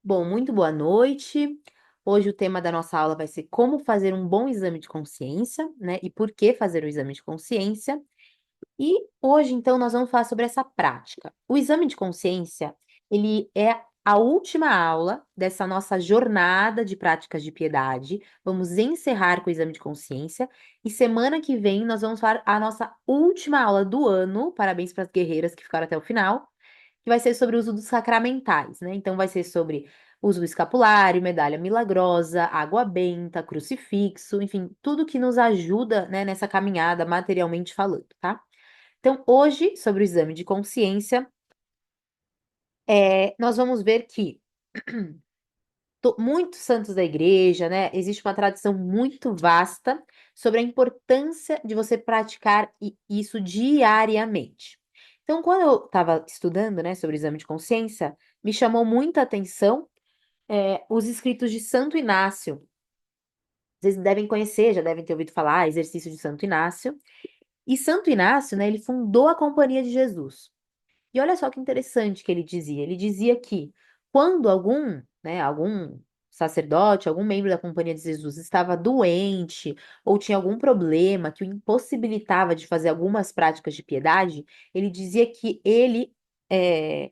Bom, muito boa noite. Hoje o tema da nossa aula vai ser como fazer um bom exame de consciência, né? E por que fazer o exame de consciência. E hoje, então, nós vamos falar sobre essa prática. O exame de consciência, ele é a última aula dessa nossa jornada de práticas de piedade. Vamos encerrar com o exame de consciência. E semana que vem nós vamos falar a nossa última aula do ano. Parabéns para as guerreiras que ficaram até o final, que vai ser sobre o uso dos sacramentais, né? Então, vai ser sobre uso do escapulário, medalha milagrosa, água benta, crucifixo, enfim, tudo que nos ajuda, né, nessa caminhada materialmente falando, tá? Então, hoje, sobre o exame de consciência, nós vamos ver que muitos santos da igreja, né, existe uma tradição muito vasta sobre a importância de você praticar isso diariamente. Então, quando eu estava estudando, né, sobre o exame de consciência, me chamou muita atenção, os escritos de Santo Inácio. Vocês devem conhecer, já devem ter ouvido falar, exercício de Santo Inácio. E Santo Inácio, né, ele fundou a Companhia de Jesus. E olha só que interessante que ele dizia. Ele dizia que quando algum sacerdote, algum membro da Companhia de Jesus estava doente ou tinha algum problema que o impossibilitava de fazer algumas práticas de piedade, ele dizia que é,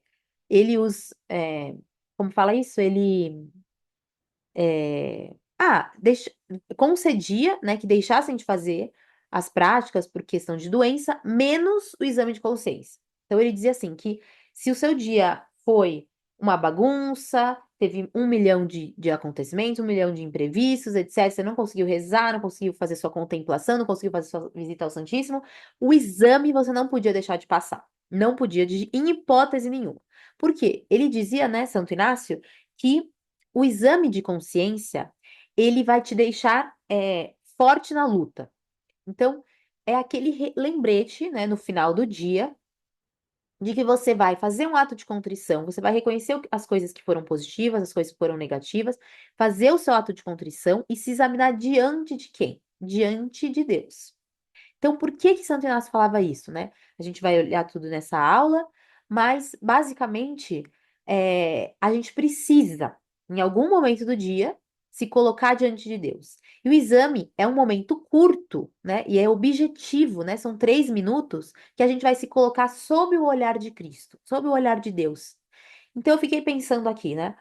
ele os, como fala isso? É, deixa, concedia, né, que deixassem de fazer as práticas por questão de doença, menos o exame de consciência. Então ele dizia assim que se o seu dia foi uma bagunça, teve 1 milhão de acontecimentos, 1 milhão de imprevistos, etc., você não conseguiu rezar, não conseguiu fazer sua contemplação, não conseguiu fazer sua visita ao Santíssimo, o exame você não podia deixar de passar. Não podia, em hipótese nenhuma. Por quê? Ele dizia, né, Santo Inácio, que o exame de consciência, ele vai te deixar forte na luta. Então, é aquele lembrete, né, no final do dia, de que você vai fazer um ato de contrição, você vai reconhecer as coisas que foram positivas, as coisas que foram negativas, fazer o seu ato de contrição e se examinar diante de quem? Diante de Deus. Então, por que que Santo Inácio falava isso, né? A gente vai olhar tudo nessa aula, mas basicamente a gente precisa, em algum momento do dia, se colocar diante de Deus. E o exame é um momento curto, né? E é objetivo, né? São 3 minutos que a gente vai se colocar sob o olhar de Cristo, sob o olhar de Deus. Então, eu fiquei pensando aqui, né?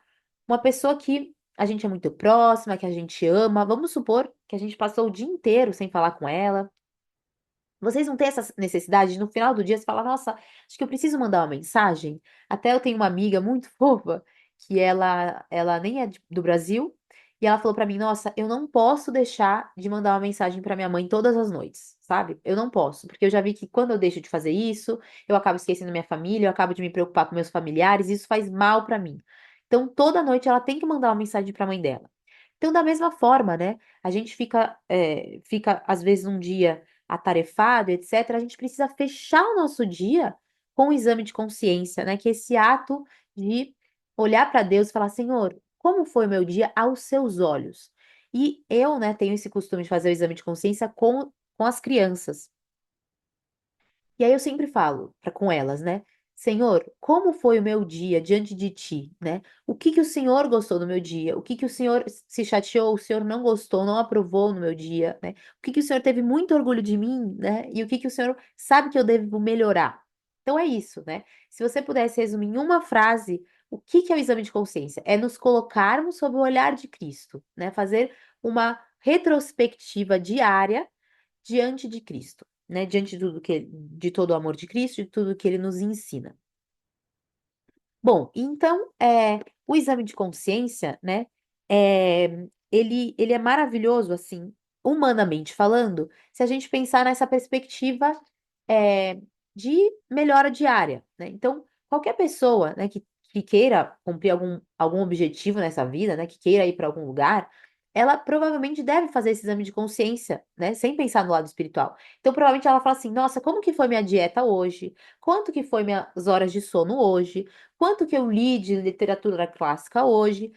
Uma pessoa que a gente é muito próxima, que a gente ama, vamos supor que a gente passou o dia inteiro sem falar com ela. Vocês não têm essa necessidade de, no final do dia, você falar, nossa, acho que eu preciso mandar uma mensagem. Até eu tenho uma amiga muito fofa, que ela nem é do Brasil, e ela falou pra mim, nossa, eu não posso deixar de mandar uma mensagem pra minha mãe todas as noites, sabe? Eu não posso, porque eu já vi que quando eu deixo de fazer isso, eu acabo esquecendo minha família, eu acabo de me preocupar com meus familiares, e isso faz mal pra mim. Então, toda noite ela tem que mandar uma mensagem pra mãe dela. Então, da mesma forma, né? A gente fica às vezes um dia atarefado, etc., a gente precisa fechar o nosso dia com o exame de consciência, né? Que é esse ato de olhar para Deus e falar, Senhor, como foi o meu dia aos seus olhos? E eu, né, tenho esse costume de fazer o exame de consciência com as crianças. E aí eu sempre falo com elas, né? Senhor, como foi o meu dia diante de ti, né? O que que o Senhor gostou do meu dia? O que que o Senhor se chateou, o Senhor não gostou, não aprovou no meu dia, né? O que que o Senhor teve muito orgulho de mim, né? E o que que o Senhor sabe que eu devo melhorar? Então é isso, né? Se você pudesse resumir em uma frase, o que que é o exame de consciência? É nos colocarmos sob o olhar de Cristo, né? Fazer uma retrospectiva diária diante de Cristo, né? Diante de tudo de todo o amor de Cristo, de tudo que ele nos ensina. Bom, então, o exame de consciência, né? Ele é maravilhoso, assim, humanamente falando, se a gente pensar nessa perspectiva, é, de melhora diária, né? Então, qualquer pessoa, né, que queira cumprir algum objetivo nessa vida, né, que queira ir para algum lugar, ela provavelmente deve fazer esse exame de consciência, né, sem pensar no lado espiritual. Então, provavelmente ela fala assim: nossa, como que foi minha dieta hoje? Quanto que foi minhas horas de sono hoje? Quanto que eu li de literatura clássica hoje?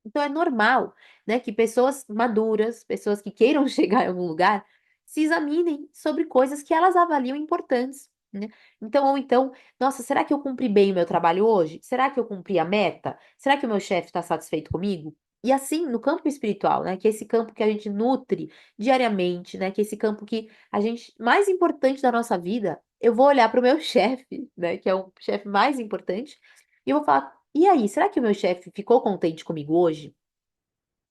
Então é normal, né, que pessoas maduras, pessoas que queiram chegar em algum lugar, se examinem sobre coisas que elas avaliam importantes. né? Então, ou então, nossa, será que eu cumpri bem o meu trabalho hoje? Será que eu cumpri a meta? Será que o meu chefe está satisfeito comigo? E assim, no campo espiritual, né? Que é esse campo que a gente nutre diariamente, né? Que é esse campo que a gente, mais importante da nossa vida, eu vou olhar para o meu chefe, né? Que é o chefe mais importante, e eu vou falar: e aí, será que o meu chefe ficou contente comigo hoje?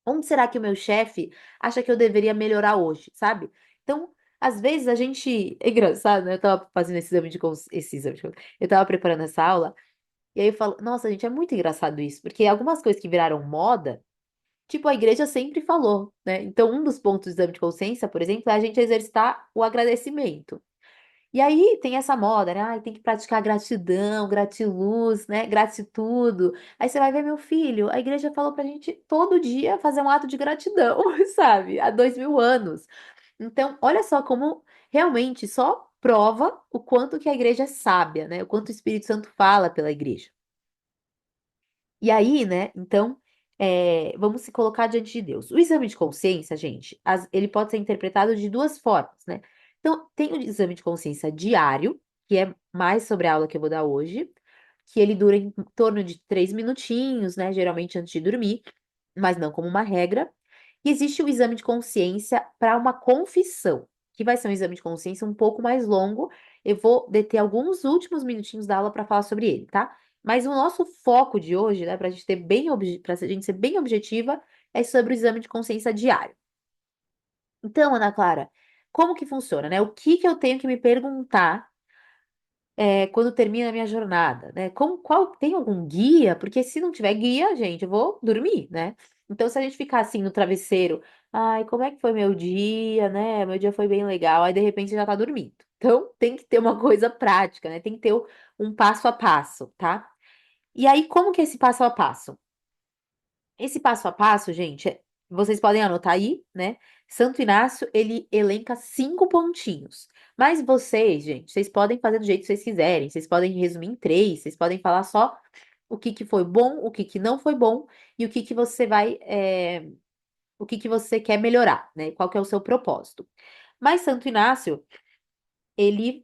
Onde será que o meu chefe acha que eu deveria melhorar hoje, sabe? Então, às vezes a gente. É engraçado, né? Eu tava fazendo esse exame de eu tava preparando essa aula, e aí eu falo, nossa, gente, é muito engraçado isso, porque algumas coisas que viraram moda, tipo, a igreja sempre falou, né? Então, um dos pontos do exame de consciência, por exemplo, é a gente exercitar o agradecimento. E aí tem essa moda, né? Ai, tem que praticar gratidão, gratiluz, né? Gratitudo. Aí você vai ver, meu filho, a igreja falou pra gente todo dia fazer um ato de gratidão, sabe? Há 2000 anos. Então, olha só como realmente só prova o quanto que a igreja é sábia, né? O quanto o Espírito Santo fala pela igreja. E aí, né, então, vamos se colocar diante de Deus. O exame de consciência, gente, ele pode ser interpretado de duas formas, né? Então, tem o exame de consciência diário, que é mais sobre a aula que eu vou dar hoje, que ele dura em torno de 3 minutinhos, né, geralmente antes de dormir, mas não como uma regra. E existe o exame de consciência para uma confissão, que vai ser um exame de consciência um pouco mais longo. Eu vou deter alguns últimos minutinhos da aula para falar sobre ele, tá? Mas o nosso foco de hoje, né, para a gente ter para a gente ser bem objetiva, é sobre o exame de consciência diário. Então, Ana Clara, como que funciona, né? O que que eu tenho que me perguntar quando termina a minha jornada, né? Tem algum guia? Porque se não tiver guia, gente, eu vou dormir, né? Então, se a gente ficar assim no travesseiro, ai, como é que foi meu dia, né? Meu dia foi bem legal, aí de repente você já tá dormindo. Então, tem que ter uma coisa prática, né? Tem que ter um passo a passo, tá? E aí, como que é esse passo a passo? Esse passo a passo, gente, vocês podem anotar aí, né? Santo Inácio, ele elenca 5 pontinhos. Mas vocês, gente, vocês podem fazer do jeito que vocês quiserem. Vocês podem resumir em 3, vocês podem falar só o que que foi bom, o que que não foi bom e o que que você o que que você quer melhorar, né? Qual que é o seu propósito. Mas Santo Inácio, ele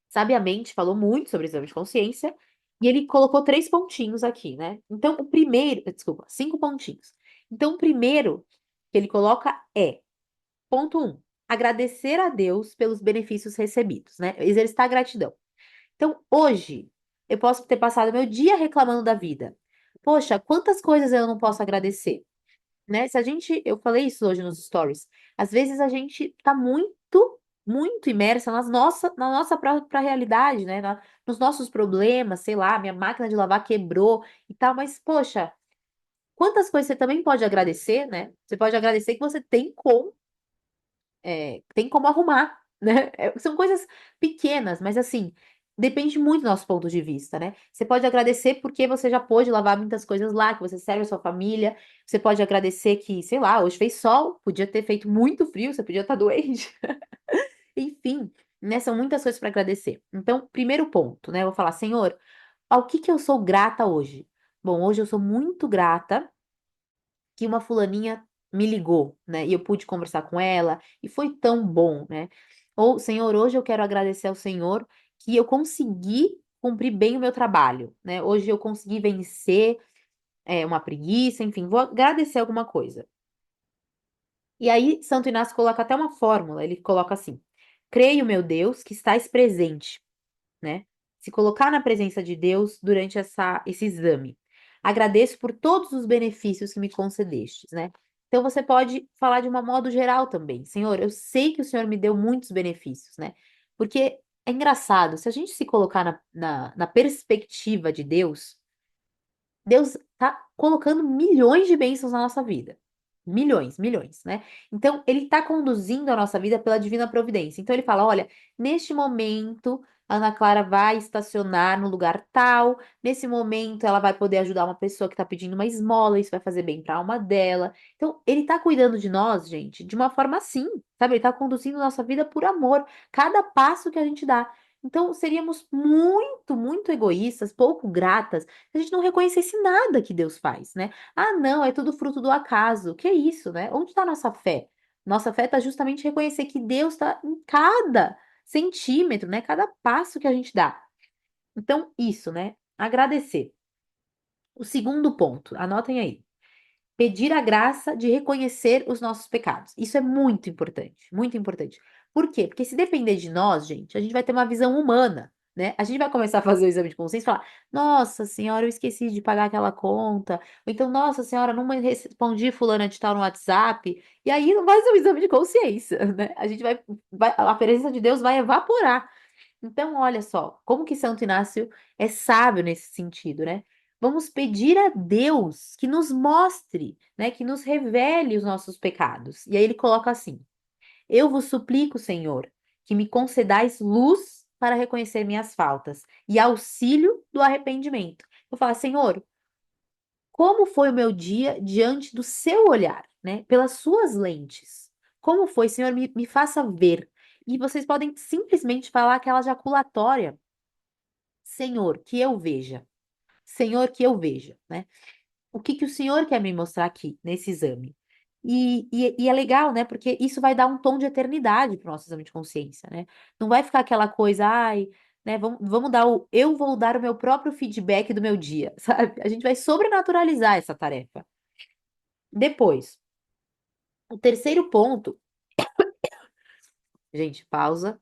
sabiamente falou muito sobre exame de consciência e ele colocou 3 pontinhos aqui, né? Então, o primeiro, desculpa, 5 pontinhos. Então, o primeiro que ele coloca é, ponto 1, agradecer a Deus pelos benefícios recebidos, né? Exercitar a gratidão. Então, hoje, eu posso ter passado meu dia reclamando da vida. Poxa, quantas coisas eu não posso agradecer? Né? Se a gente, eu falei isso hoje nos stories, às vezes a gente tá muito imersa na nossa própria realidade, né? Nos nossos problemas, sei lá, minha máquina de lavar quebrou e tal, mas poxa, quantas coisas você também pode agradecer, né? Você pode agradecer que você tem como arrumar, né? São coisas pequenas, mas assim, depende muito do nosso ponto de vista, né? Você pode agradecer porque você já pôde lavar muitas coisas lá, que você serve a sua família. Você pode agradecer que, sei lá, hoje fez sol, podia ter feito muito frio, você podia estar doente. Enfim, né? São muitas coisas para agradecer. Então, primeiro ponto, né? Eu vou falar, Senhor, ao que eu sou grata hoje? Bom, hoje eu sou muito grata que uma fulaninha me ligou, né? E eu pude conversar com ela e foi tão bom, né? Ou, Senhor, hoje eu quero agradecer ao Senhor que eu consegui cumprir bem o meu trabalho, né? Hoje eu consegui vencer uma preguiça, enfim, vou agradecer alguma coisa. E aí, Santo Inácio coloca até uma fórmula, ele coloca assim: creio, meu Deus, que estás presente, né? Se colocar na presença de Deus durante esse exame. Agradeço por todos os benefícios que me concedestes, né? Então você pode falar de uma modo geral também. Senhor, eu sei que o Senhor me deu muitos benefícios, né? Porque é engraçado, se a gente se colocar na perspectiva de Deus, Deus tá colocando milhões de bênçãos na nossa vida. Milhões, milhões, né? Então, ele tá conduzindo a nossa vida pela divina providência. Então, ele fala: olha, neste momento, a Ana Clara vai estacionar no lugar tal. Nesse momento, ela vai poder ajudar uma pessoa que tá pedindo uma esmola. Isso vai fazer bem pra alma dela. Então, ele tá cuidando de nós, gente, de uma forma assim, sabe? Ele tá conduzindo a nossa vida por amor. Cada passo que a gente dá. Então, seríamos muito egoístas, pouco gratas a gente não reconhecesse nada que Deus faz, né? Ah, não, é tudo fruto do acaso. Que isso, né? Onde está a nossa fé? Nossa fé está justamente em reconhecer que Deus está em cada centímetro, né? Cada passo que a gente dá. Então, isso, né? Agradecer. O segundo ponto, anotem aí. Pedir a graça de reconhecer os nossos pecados. Isso é muito importante, muito importante. Por quê? Porque se depender de nós, gente, a gente vai ter uma visão humana, né? A gente vai começar a fazer o exame de consciência e falar: Nossa senhora, eu esqueci de pagar aquela conta. Ou então, Nossa senhora, não respondi fulana de tal no WhatsApp. E aí não vai ser um exame de consciência, né? A gente a presença de Deus vai evaporar. Então, olha só, como que Santo Inácio é sábio nesse sentido, né? Vamos pedir a Deus que nos mostre, né, que nos revele os nossos pecados. E aí ele coloca assim: Eu vos suplico, Senhor, que me concedais luz para reconhecer minhas faltas e auxílio do arrependimento. Eu falo, Senhor, como foi o meu dia diante do seu olhar, né? Pelas suas lentes. Como foi, Senhor, me faça ver. E vocês podem simplesmente falar aquela jaculatória: Senhor, que eu veja. Senhor, que eu veja, né? O que que o senhor quer me mostrar aqui nesse exame? E é legal, né? Porque isso vai dar um tom de eternidade para o nosso exame de consciência, né? Não vai ficar aquela coisa, ai, né? Vamos dar eu vou dar o meu próprio feedback do meu dia, sabe? A gente vai sobrenaturalizar essa tarefa. Depois, o terceiro ponto, gente, pausa.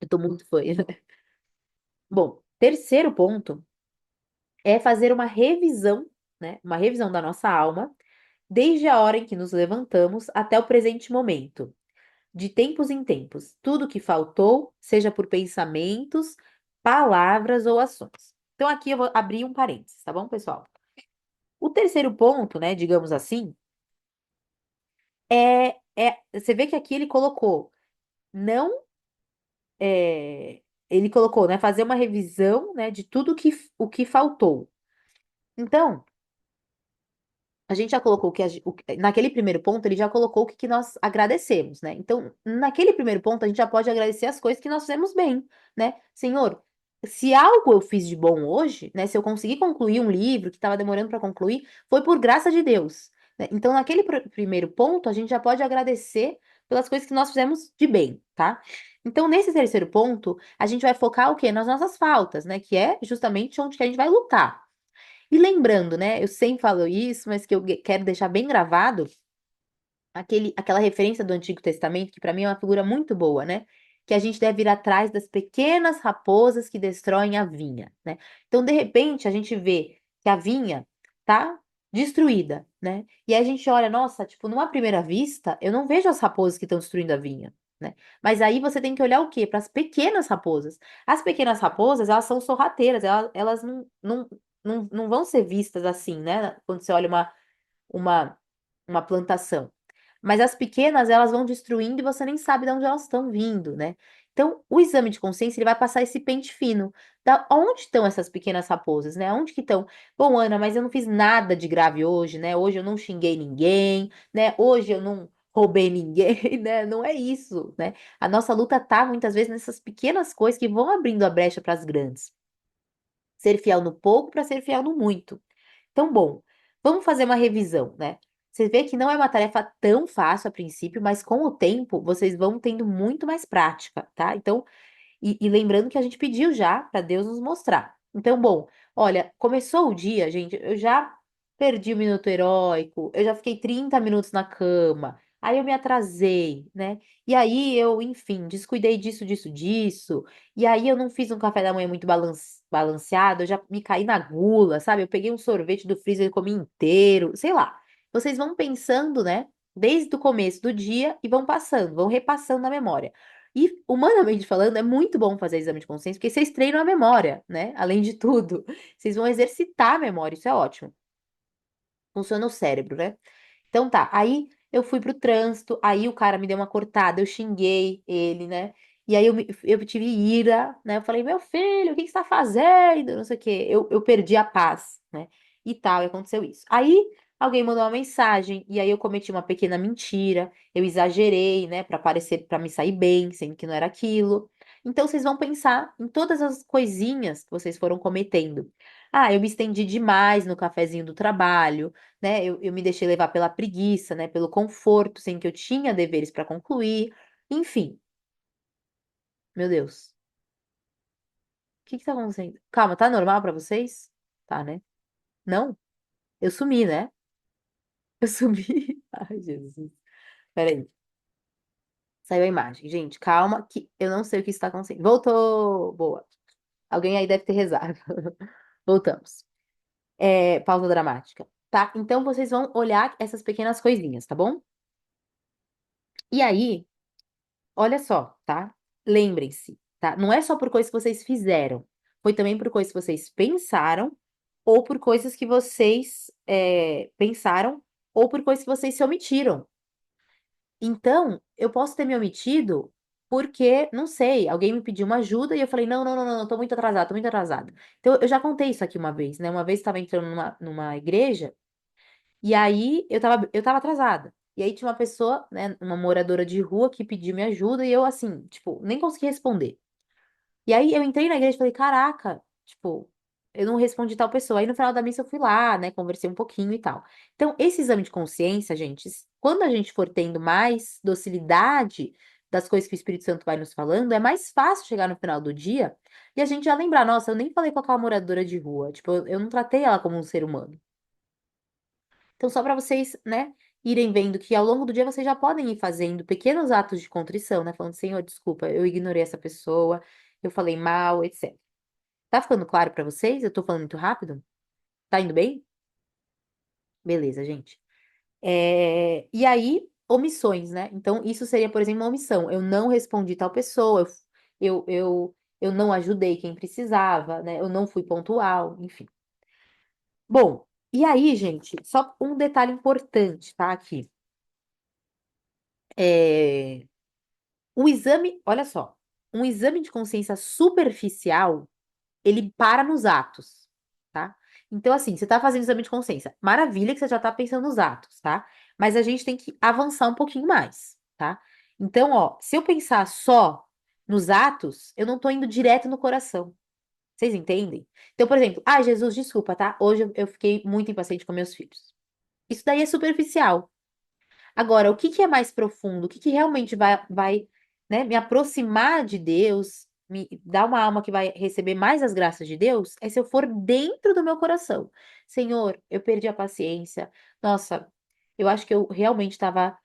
Eu tô muito fã. Bom, terceiro ponto é fazer uma revisão, né? Uma revisão da nossa alma desde a hora em que nos levantamos até o presente momento, de tempos em tempos, tudo que faltou, seja por pensamentos, palavras ou ações. Então, aqui eu vou abrir um parênteses, tá bom, pessoal? O terceiro ponto, né, digamos assim, você vê que aqui ele colocou, não, é, ele colocou, né, fazer uma revisão, né, de tudo o que faltou. Então, a gente já colocou naquele primeiro ponto, ele já colocou o que nós agradecemos, né? Então, naquele primeiro ponto, a gente já pode agradecer as coisas que nós fizemos bem, né? Senhor, se algo eu fiz de bom hoje, né? Se eu consegui concluir um livro que estava demorando para concluir, foi por graça de Deus, né? Então, naquele primeiro ponto, a gente já pode agradecer pelas coisas que nós fizemos de bem, tá? Então, nesse terceiro ponto, a gente vai focar o quê? Nas nossas faltas, né? Que é justamente onde que a gente vai lutar. E lembrando, né? Eu sempre falo isso, mas que eu quero deixar bem gravado aquela referência do Antigo Testamento, que para mim é uma figura muito boa, né? Que a gente deve ir atrás das pequenas raposas que destroem a vinha, né? Então, de repente, a gente vê que a vinha tá destruída, né? E aí a gente olha, nossa, tipo, numa primeira vista, eu não vejo as raposas que estão destruindo a vinha, né? Mas aí você tem que olhar o quê? Para as pequenas raposas. As pequenas raposas, elas são sorrateiras, elas não vão ser vistas assim, né? Quando você olha uma, uma plantação. Mas as pequenas, elas vão destruindo e você nem sabe de onde elas estão vindo, né? Então, o exame de consciência, ele vai passar esse pente fino. Da onde estão essas pequenas raposas, né? Onde que estão? Bom, Ana, mas eu não fiz nada de grave hoje, né? Hoje eu não xinguei ninguém, né? Hoje eu não roubei ninguém, né? Não é isso, né? A nossa luta tá muitas vezes nessas pequenas coisas que vão abrindo a brecha para as grandes. Ser fiel no pouco para ser fiel no muito. Então, bom, vamos fazer uma revisão, né? Você vê que não é uma tarefa tão fácil a princípio, mas com o tempo vocês vão tendo muito mais prática, tá? Então, e lembrando que a gente pediu já para Deus nos mostrar. Então, bom, olha, começou o dia, gente, eu já perdi o minuto heróico, eu já fiquei 30 minutos na cama, aí eu me atrasei, né? E aí eu, enfim, descuidei disso, e aí eu não fiz um café da manhã muito balanceado, eu já me caí na gula, sabe? Eu peguei um sorvete do freezer e comi inteiro, sei lá. Vocês vão pensando, né? Desde o começo do dia e vão passando, vão repassando na memória. E, humanamente falando, é muito bom fazer exame de consciência, porque vocês treinam a memória, né? Além de tudo, vocês vão exercitar a memória, isso é ótimo. Funciona o cérebro, né? Então tá, aí eu fui pro trânsito, aí o cara me deu uma cortada, eu xinguei ele, né? E aí eu tive ira, né? Eu falei, meu filho, o que que você tá fazendo? Não sei o quê. Eu perdi a paz, né? E tal, e aconteceu isso. Aí alguém mandou uma mensagem, e aí eu cometi uma pequena mentira, eu exagerei, né? Pra parecer, pra me sair bem, sendo que não era aquilo. Então, vocês vão pensar em todas as coisinhas que vocês foram cometendo. Ah, eu me estendi demais no cafezinho do trabalho, né? Eu me deixei levar pela preguiça, né? Pelo conforto, sem que eu tinha deveres para concluir. Enfim, meu Deus, o que que tá acontecendo? Calma, tá normal para vocês? Tá, né? Não? Eu sumi, né? Eu sumi. Ai, Jesus. Peraí. Saiu a imagem. Gente, calma, que eu não sei o que está acontecendo. Voltou! Boa. Alguém aí deve ter rezado. Voltamos. Pausa dramática. Tá? Então vocês vão olhar essas pequenas coisinhas, tá bom? E aí, olha só, tá? Lembrem-se, tá? Não é só por coisas que vocês fizeram, foi também por coisas que vocês pensaram, ou por coisas que vocês pensaram, ou por coisas que vocês se omitiram. Então, eu posso ter me omitido porque, não sei, alguém me pediu uma ajuda e eu falei, não, não, não, não, não, tô muito atrasada, tô muito atrasada. Então, eu já contei isso aqui uma vez, né? Uma vez eu estava entrando numa igreja e aí eu tava atrasada. E aí tinha uma pessoa, né, uma moradora de rua que pediu minha ajuda e eu, assim, tipo, nem consegui responder. E aí eu entrei na igreja e falei, caraca, tipo, eu não respondi tal pessoa. Aí no final da missa eu fui lá, né, conversei um pouquinho e tal. Então, esse exame de consciência, gente, quando a gente for tendo mais docilidade das coisas que o Espírito Santo vai nos falando, é mais fácil chegar no final do dia e a gente já lembrar, nossa, eu nem falei com aquela moradora de rua, tipo, eu não tratei ela como um ser humano. Então, só para vocês, né, irem vendo que ao longo do dia vocês já podem ir fazendo pequenos atos de contrição, né, falando, Senhor, desculpa, eu ignorei essa pessoa, eu falei mal, etc. Tá ficando claro pra vocês? Eu tô falando muito rápido? Tá indo bem? Beleza, gente. E aí, omissões, né? Então, isso seria, por exemplo, uma omissão. Eu não respondi tal pessoa, eu não ajudei quem precisava, né? Eu não fui pontual, enfim. Bom, e aí, gente, só um detalhe importante, tá? Aqui. É, o exame, olha só, um exame de consciência superficial ele para nos atos, tá? Então, assim, você tá fazendo exame de consciência. Maravilha que você já tá pensando nos atos, tá? Mas a gente tem que avançar um pouquinho mais, tá? Então, ó, se eu pensar só nos atos, eu não tô indo direto no coração. Vocês entendem? Então, por exemplo, ah, Jesus, desculpa, tá? Hoje eu fiquei muito impaciente com meus filhos. Isso daí é superficial. Agora, o que que é mais profundo? O que que realmente vai, né, me aproximar de Deus, me dar uma alma que vai receber mais as graças de Deus? É se eu for dentro do meu coração. Senhor, eu perdi a paciência. Nossa, eu acho que eu realmente estava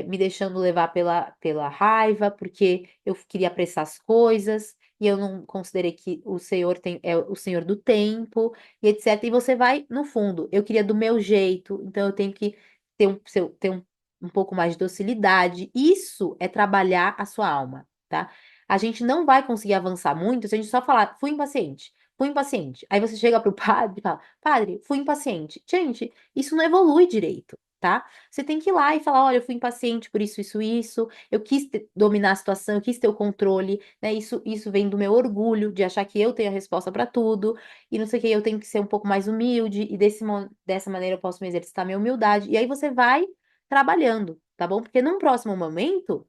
me deixando levar pela raiva, porque eu queria apressar as coisas. E eu não considerei que o Senhor é o Senhor do tempo, e etc. E você vai, no fundo, eu queria do meu jeito, então eu tenho que ter um pouco mais de docilidade. Isso é trabalhar a sua alma, tá? A gente não vai conseguir avançar muito se a gente só falar, fui impaciente, fui impaciente. Aí você chega pro padre e fala, padre, fui impaciente. Gente, isso não evolui direito. Tá? Você tem que ir lá e falar, olha, eu fui impaciente por isso, isso, isso. Eu quis dominar a situação, eu quis ter o controle, né? Isso vem do meu orgulho de achar que eu tenho a resposta para tudo e não sei o que, eu tenho que ser um pouco mais humilde e dessa maneira eu posso me exercitar minha humildade. E aí você vai trabalhando, tá bom? Porque num próximo momento,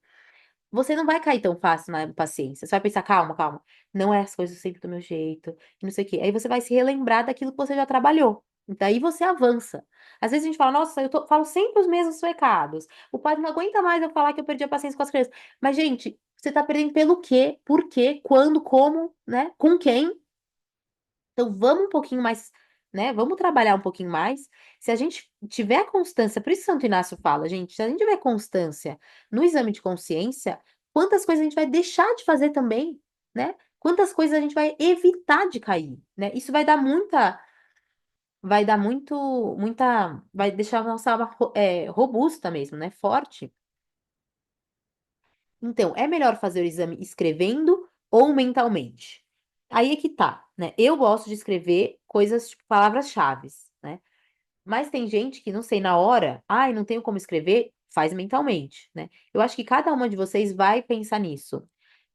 você não vai cair tão fácil na paciência. Você vai pensar, calma, calma, não é as coisas sempre do meu jeito, e não sei o quê. Aí você vai se relembrar daquilo que você já trabalhou. Então aí você avança. Às vezes a gente fala, nossa, falo sempre os mesmos pecados. O padre não aguenta mais eu falar que eu perdi a paciência com as crianças. Mas, gente, você tá perdendo pelo quê? Por quê? Quando? Como? Né? Com quem? Então, vamos um pouquinho mais, né? Vamos trabalhar um pouquinho mais. Se a gente tiver constância, por isso Santo Inácio fala, gente, se a gente tiver constância no exame de consciência, quantas coisas a gente vai deixar de fazer também, né? Quantas coisas a gente vai evitar de cair, né? Isso vai dar vai deixar a nossa alma robusta mesmo, né? Forte. Então, é melhor fazer o exame escrevendo ou mentalmente? Aí é que tá, né? Eu gosto de escrever coisas, tipo, palavras-chaves, né? Mas tem gente que, não sei, na hora, ai, não tenho como escrever, faz mentalmente, né? Eu acho que cada uma de vocês vai pensar nisso.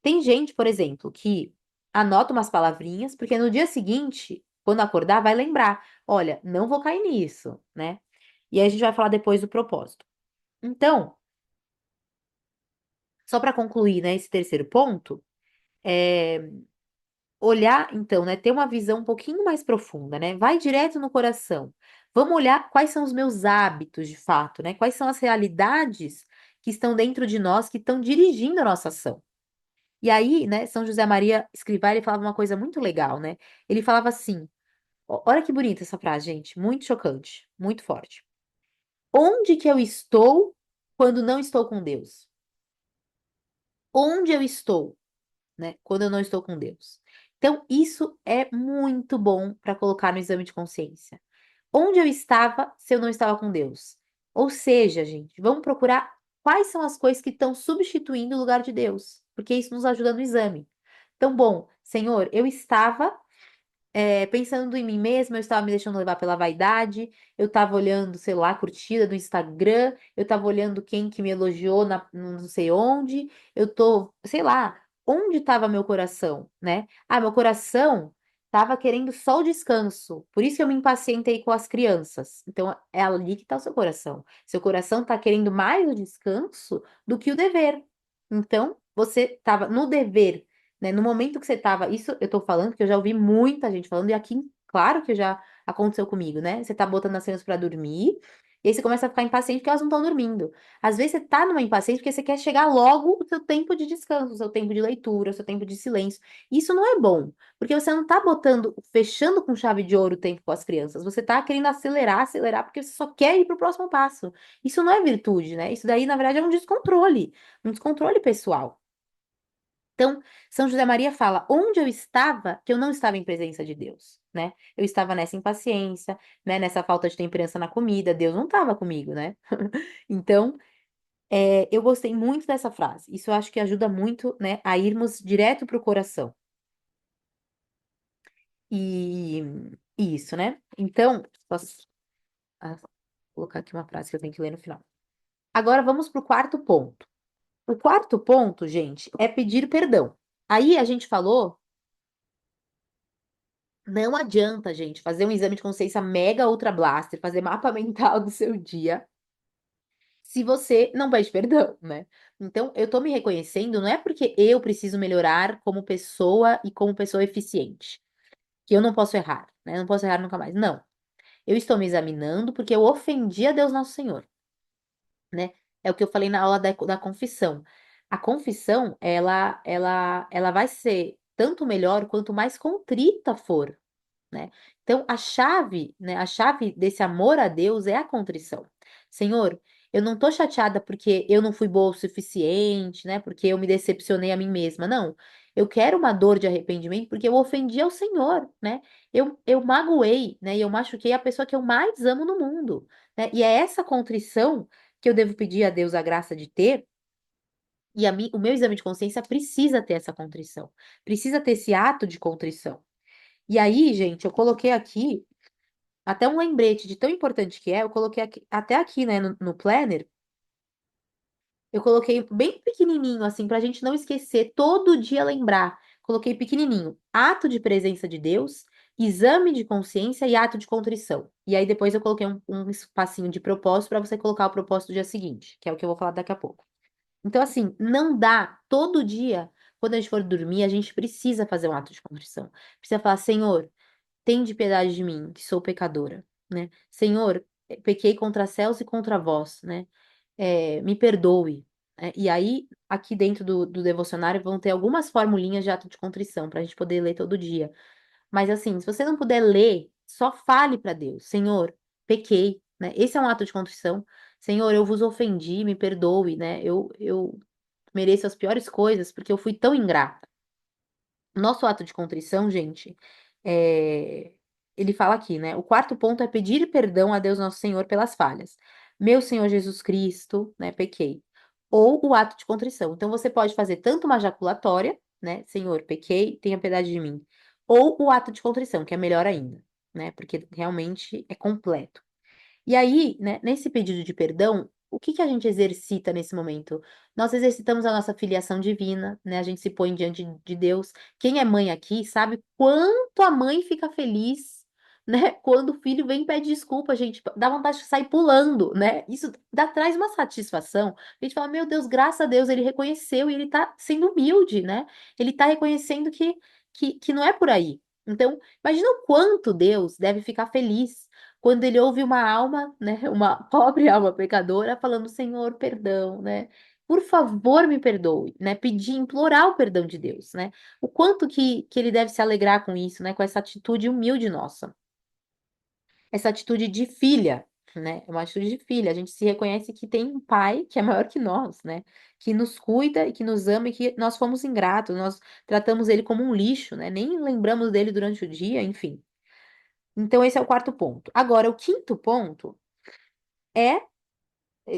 Tem gente, por exemplo, que anota umas palavrinhas, porque no dia seguinte, quando acordar, vai lembrar: olha, não vou cair nisso, né? E aí a gente vai falar depois do propósito. Então, só para concluir, né, esse terceiro ponto. É, olhar, então, né? Ter uma visão um pouquinho mais profunda, né? Vai direto no coração. Vamos olhar quais são os meus hábitos, de fato, né? Quais são as realidades que estão dentro de nós, que estão dirigindo a nossa ação. E aí, né, São José Maria Escrivá, ele falava uma coisa muito legal, né? Ele falava assim, olha que bonita essa frase, gente, muito chocante, muito forte. Onde que eu estou quando não estou com Deus? Onde eu estou, né, quando eu não estou com Deus? Então, isso é muito bom para colocar no exame de consciência. Onde eu estava se eu não estava com Deus? Ou seja, gente, vamos procurar quais são as coisas que estão substituindo o lugar de Deus, porque isso nos ajuda no exame. Então, bom, Senhor, eu estava pensando em mim mesma, eu estava me deixando levar pela vaidade, eu estava olhando, sei lá, a curtida do Instagram, eu estava olhando quem que me elogiou não sei onde, eu tô, sei lá, onde estava meu coração, né? Ah, meu coração estava querendo só o descanso, por isso que eu me impacientei com as crianças. Então, é ali que está o seu coração. Seu coração está querendo mais o descanso do que o dever. Então, você estava no dever, né? No momento que você tava, isso eu tô falando, que eu já ouvi muita gente falando, e aqui, claro que já aconteceu comigo, né? Você tá botando as crianças pra dormir, e aí você começa a ficar impaciente porque elas não estão dormindo. Às vezes você tá numa impaciência porque você quer chegar logo o seu tempo de descanso, o seu tempo de leitura, o seu tempo de silêncio. Isso não é bom, porque você não tá botando, fechando com chave de ouro o tempo com as crianças, você tá querendo acelerar, acelerar, porque você só quer ir pro próximo passo. Isso não é virtude, né? Isso daí, na verdade, é um descontrole pessoal. Então, São José Maria fala: onde eu estava, que eu não estava em presença de Deus, né? Eu estava nessa impaciência, né? Nessa falta de temperança na comida, Deus não estava comigo, né? Então, eu gostei muito dessa frase. Isso eu acho que ajuda muito, né, a irmos direto para o coração. E isso, né? Então, posso ah, colocar aqui uma frase que eu tenho que ler no final. Agora vamos para o quarto ponto. O quarto ponto, gente, é pedir perdão. Aí a gente falou. Não adianta, gente, fazer um exame de consciência mega ultra blaster, fazer mapa mental do seu dia, se você não pede perdão, né? Então, eu tô me reconhecendo, não é porque eu preciso melhorar como pessoa e como pessoa eficiente, que eu não posso errar, né? Eu não posso errar nunca mais. Não. Eu estou me examinando porque eu ofendi a Deus Nosso Senhor, né? É o que eu falei na aula da confissão. A confissão, ela vai ser tanto melhor quanto mais contrita for, né? Então, a chave, né, a chave desse amor a Deus é a contrição. Senhor, eu não tô chateada porque eu não fui boa o suficiente, né? Porque eu me decepcionei a mim mesma. Não. Eu quero uma dor de arrependimento porque eu ofendi ao Senhor, né? Eu magoei, né? E eu machuquei a pessoa que eu mais amo no mundo, né? E é essa contrição que eu devo pedir a Deus a graça de ter. E o meu exame de consciência precisa ter essa contrição, precisa ter esse ato de contrição. E aí, gente, eu coloquei aqui até um lembrete de tão importante que é, eu coloquei até aqui, né, no planner, eu coloquei bem pequenininho, assim, pra gente não esquecer, todo dia lembrar. Coloquei pequenininho, ato de presença de Deus, exame de consciência e ato de contrição. E aí depois eu coloquei um espacinho de propósito para você colocar o propósito do dia seguinte, que é o que eu vou falar daqui a pouco. Então, assim, não dá todo dia, quando a gente for dormir, a gente precisa fazer um ato de contrição. Precisa falar, Senhor, tende piedade de mim, que sou pecadora, né? Senhor, pequei contra céus e contra vós, né? Me perdoe. E aí, aqui dentro do devocionário, vão ter algumas formulinhas de ato de contrição para a gente poder ler todo dia. Mas assim, se você não puder ler, só fale para Deus, Senhor, pequei, né? Esse é um ato de contrição. Senhor, eu vos ofendi, me perdoe, né? Eu mereço as piores coisas porque eu fui tão ingrata. Nosso ato de contrição, gente, é, ele fala aqui, né? O quarto ponto é pedir perdão a Deus Nosso Senhor pelas falhas. Meu Senhor Jesus Cristo, né? Pequei. Ou o ato de contrição. Então você pode fazer tanto uma jaculatória, né? Senhor, pequei, tenha piedade de mim. Ou o ato de contrição, que é melhor ainda, né? Porque realmente é completo. E aí, né, nesse pedido de perdão, o que que a gente exercita nesse momento? Nós exercitamos a nossa filiação divina, né? A gente se põe diante de Deus. Quem é mãe aqui sabe quanto a mãe fica feliz né? Quando o filho vem e pede desculpa, gente, dá vontade de sair pulando, né? Isso traz uma satisfação. A gente fala, meu Deus, graças a Deus, ele reconheceu e ele tá sendo humilde, né? Ele tá reconhecendo que não é por aí. Então, imagina o quanto Deus deve ficar feliz quando ele ouve uma alma, né? Uma pobre alma pecadora falando, Senhor, perdão, né? Por favor, me perdoe, né? Pedir, implorar o perdão de Deus, né? O quanto que ele deve se alegrar com isso, né? Com essa atitude humilde nossa. Essa atitude de filha, né? É uma atitude de filha. A gente se reconhece que tem um pai que é maior que nós, né? Que nos cuida e que nos ama e que nós fomos ingratos, nós tratamos ele como um lixo, né? Nem lembramos dele durante o dia, enfim. Então, esse é o quarto ponto. Agora, o quinto ponto é,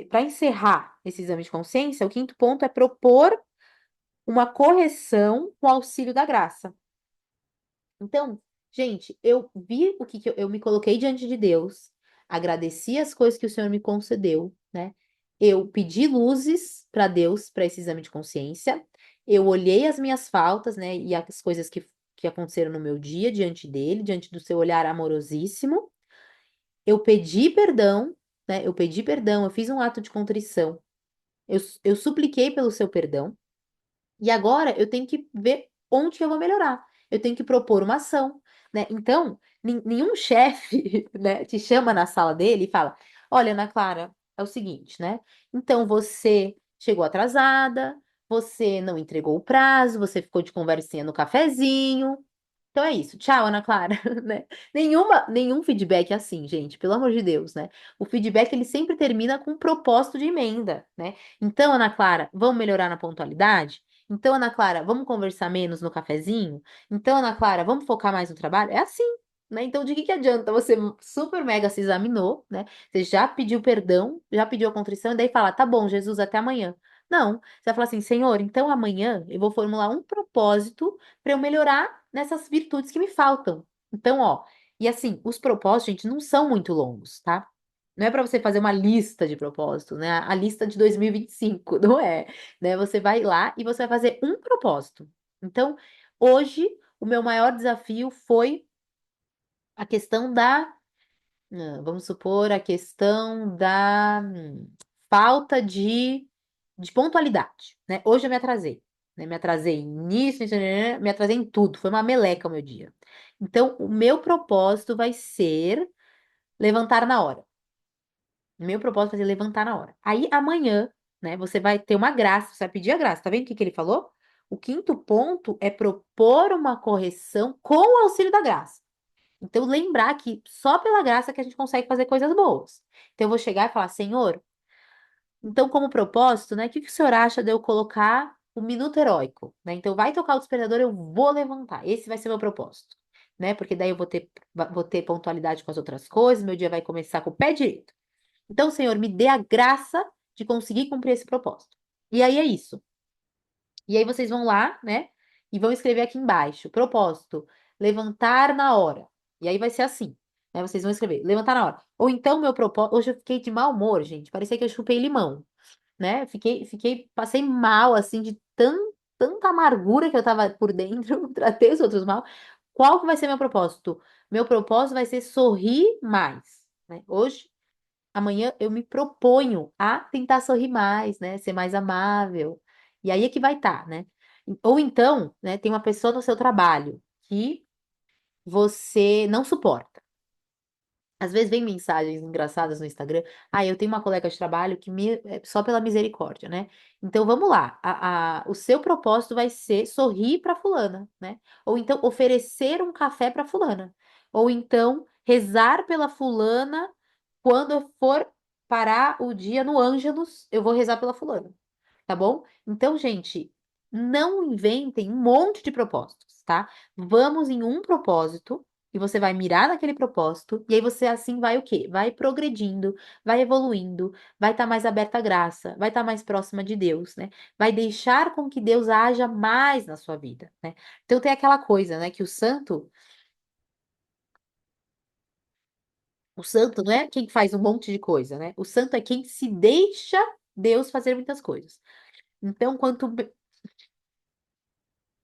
para encerrar esse exame de consciência, o quinto ponto é propor uma correção com auxílio da graça. Então, gente, eu vi o que eu me coloquei diante de Deus, agradeci as coisas que o Senhor me concedeu, né? Eu pedi luzes para Deus para esse exame de consciência. Eu olhei as minhas faltas, né, e as coisas que aconteceram no meu dia diante dele, diante do seu olhar amorosíssimo. Eu pedi perdão, né? Eu pedi perdão, eu fiz um ato de contrição. Eu supliquei pelo seu perdão. E agora eu tenho que ver onde que eu vou melhorar. Eu tenho que propor uma ação, né? Então, nenhum chefe, né, te chama na sala dele e fala: Olha, Ana Clara, é o seguinte, né? Então você chegou atrasada, você não entregou o prazo, você ficou de conversinha no cafezinho. Então é isso. Tchau, Ana Clara, né? Nenhum feedback é assim, gente, pelo amor de Deus, né? O feedback ele sempre termina com um propósito de emenda, né? Então, Ana Clara, vamos melhorar na pontualidade? Então, Ana Clara, vamos conversar menos no cafezinho? Então, Ana Clara, vamos focar mais no trabalho? É assim, né? Então, de que adianta você super mega se examinou, né? Você já pediu perdão, já pediu a contrição, e daí fala, tá bom, Jesus, até amanhã. Não, você vai falar assim, Senhor, então amanhã eu vou formular um propósito para eu melhorar nessas virtudes que me faltam. Então, ó, e assim, os propósitos, gente, não são muito longos, tá? Não é para você fazer uma lista de propósitos, né? A lista de 2025, não é, né? Você vai lá e você vai fazer um propósito. Então, hoje, o meu maior desafio foi a questão vamos supor, a questão da falta de pontualidade, né? Hoje eu me atrasei, né? Me atrasei nisso, me atrasei em tudo. Foi uma meleca o meu dia. Então, o meu propósito vai ser levantar na hora. O meu propósito vai ser levantar na hora. Aí, amanhã, né, você vai ter uma graça, você vai pedir a graça. Tá vendo o que ele falou? O quinto ponto é propor uma correção com o auxílio da graça. Então, lembrar que só pela graça que a gente consegue fazer coisas boas. Então, eu vou chegar e falar, Senhor, então, como propósito, né, o que que o senhor acha de eu colocar o minuto heróico, né? Então, vai tocar o despertador, eu vou levantar. Esse vai ser meu propósito, né? Porque daí eu vou ter pontualidade com as outras coisas, meu dia vai começar com o pé direito. Então, Senhor, me dê a graça de conseguir cumprir esse propósito. E aí é isso. E aí vocês vão lá, né? E vão escrever aqui embaixo, propósito, levantar na hora. E aí vai ser assim, né? Vocês vão escrever, levantar na hora. Ou então, meu propósito. Hoje eu fiquei de mau humor, gente. Parecia que eu chupei limão, né? Passei mal, assim, de tanta amargura que eu tava por dentro. Tratei os outros mal. Qual que vai ser meu propósito? Meu propósito vai ser sorrir mais, né? Hoje amanhã eu me proponho a tentar sorrir mais, né? Ser mais amável. E aí é que vai estar, né? Ou então, né, tem uma pessoa no seu trabalho que você não suporta. Às vezes vem mensagens engraçadas no Instagram. Ah, eu tenho uma colega de trabalho que só pela misericórdia, né? Então vamos lá. O seu propósito vai ser sorrir para fulana, né? Ou então oferecer um café para fulana. Ou então rezar pela fulana quando eu for parar o dia no Ângelus, eu vou rezar pela fulana, tá bom? Então, gente, não inventem um monte de propósitos, tá? Vamos em um propósito e você vai mirar naquele propósito, e aí você assim vai o quê? Vai progredindo, vai evoluindo, vai estar mais aberta à graça, vai estar mais próxima de Deus, né? Vai deixar com que Deus haja mais na sua vida, né? Então tem aquela coisa, né, que o santo não é quem faz um monte de coisa, né? O santo é quem se deixa Deus fazer muitas coisas. Então,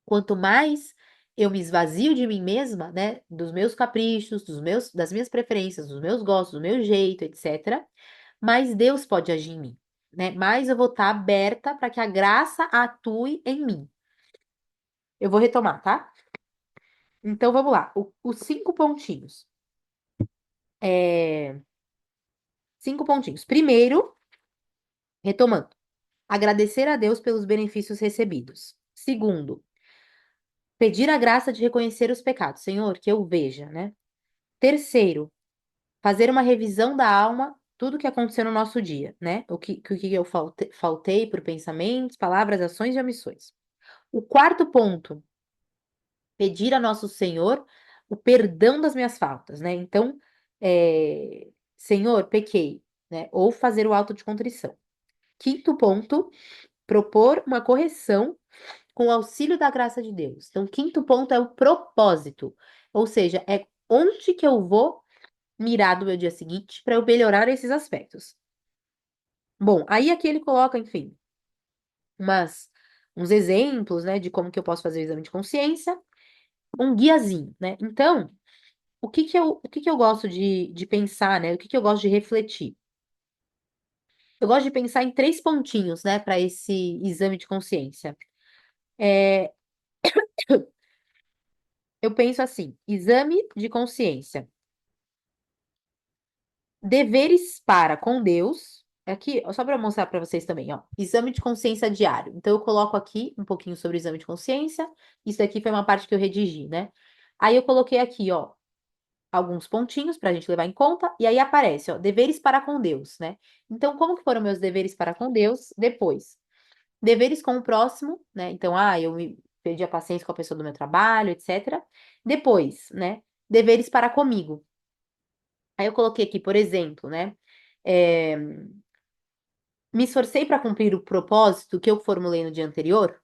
quanto mais eu me esvazio de mim mesma, né, dos meus caprichos, das minhas preferências, dos meus gostos, do meu jeito, etc. Mais Deus pode agir em mim, né? Mais eu vou estar aberta para que a graça atue em mim. Eu vou retomar, tá? Então vamos lá. Os 5 pontinhos. É, 5 pontinhos. Primeiro, retomando, agradecer a Deus pelos benefícios recebidos. Segundo, pedir a graça de reconhecer os pecados. Senhor, que eu veja, né? Terceiro, fazer uma revisão da alma, tudo que aconteceu no nosso dia, né? O que eu faltei por pensamentos, palavras, ações e omissões. O quarto ponto, pedir a nosso Senhor o perdão das minhas faltas, né? Então, Senhor, pequei, né? Ou fazer o auto de contrição. Quinto ponto, propor uma correção com o auxílio da graça de Deus. Então, quinto ponto é o propósito, ou seja, é onde que eu vou mirar do meu dia seguinte para eu melhorar esses aspectos. Bom, aí aqui ele coloca, enfim, uns exemplos, né, de como que eu posso fazer o exame de consciência, um guiazinho, né? Então, o que que eu gosto de pensar, né? O que que eu gosto de refletir? Eu gosto de pensar em 3 pontinhos, né, para esse exame de consciência. É, eu penso assim: exame de consciência, deveres para com Deus. Aqui, ó, só para mostrar para vocês também, ó. Exame de consciência diário. Então, eu coloco aqui um pouquinho sobre o exame de consciência. Isso daqui foi uma parte que eu redigi, né? Aí eu coloquei aqui, ó, alguns pontinhos para a gente levar em conta, e aí aparece, ó, deveres para com Deus, né? Então, como que foram meus deveres para com Deus? Depois, deveres com o próximo, né? Então, eu me perdi a paciência com a pessoa do meu trabalho, etc. Depois, né? Deveres para comigo. Aí eu coloquei aqui, por exemplo, né? eh, Me esforcei para cumprir o propósito que eu formulei no dia anterior,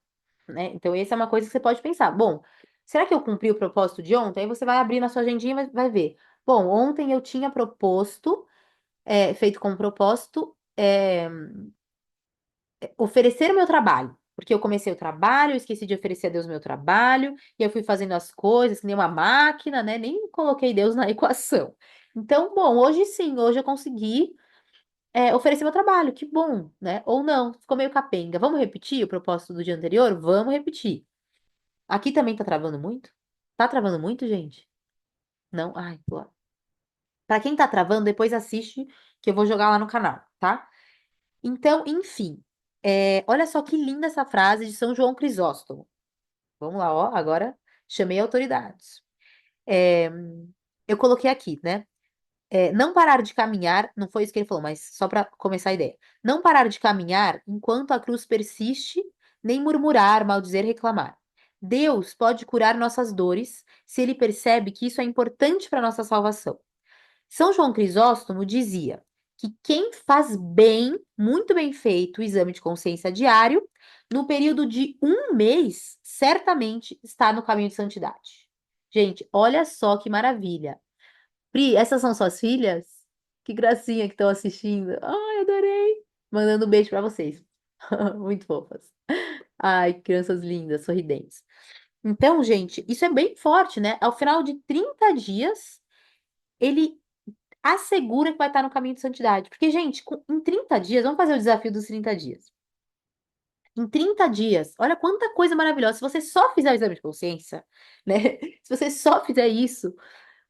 né? Então, essa é uma coisa que você pode pensar. Bom, será que eu cumpri o propósito de ontem? Aí você vai abrir na sua agendinha e vai ver. Bom, ontem eu tinha proposto, feito como propósito, oferecer o meu trabalho. Porque eu comecei o trabalho, eu esqueci de oferecer a Deus o meu trabalho, e eu fui fazendo as coisas que nem uma máquina, né? Nem coloquei Deus na equação. Então, bom, hoje sim, hoje eu consegui oferecer meu trabalho, que bom, né? Ou não, ficou meio capenga. Vamos repetir o propósito do dia anterior? Vamos repetir. Aqui também tá travando muito? Tá travando muito, gente? Não? Ai, pô. Pra quem tá travando, depois assiste que eu vou jogar lá no canal, tá? Então, enfim, olha só que linda essa frase de São João Crisóstomo. Vamos lá, ó, agora chamei autoridades. É, eu coloquei aqui, né? Não parar de caminhar, não foi isso que ele falou, mas só para começar a ideia. Não parar de caminhar enquanto a cruz persiste, nem murmurar, maldizer, reclamar. Deus pode curar nossas dores se ele percebe que isso é importante para nossa salvação. São João Crisóstomo dizia que quem faz bem, muito bem feito, o exame de consciência diário, no período de um mês, certamente está no caminho de santidade. Gente, olha só que maravilha. Pri, essas são suas filhas? Que gracinha que estão assistindo. Ai, adorei. Mandando um beijo pra vocês. Muito fofas. Ai, crianças lindas, sorridentes. Então, gente, isso é bem forte, né? Ao final de 30 dias, ele assegura que vai estar no caminho de santidade. Porque, gente, em 30 dias, vamos fazer o desafio dos 30 dias. Em 30 dias, olha quanta coisa maravilhosa. Se você só fizer o exame de consciência, né? Se você só fizer isso,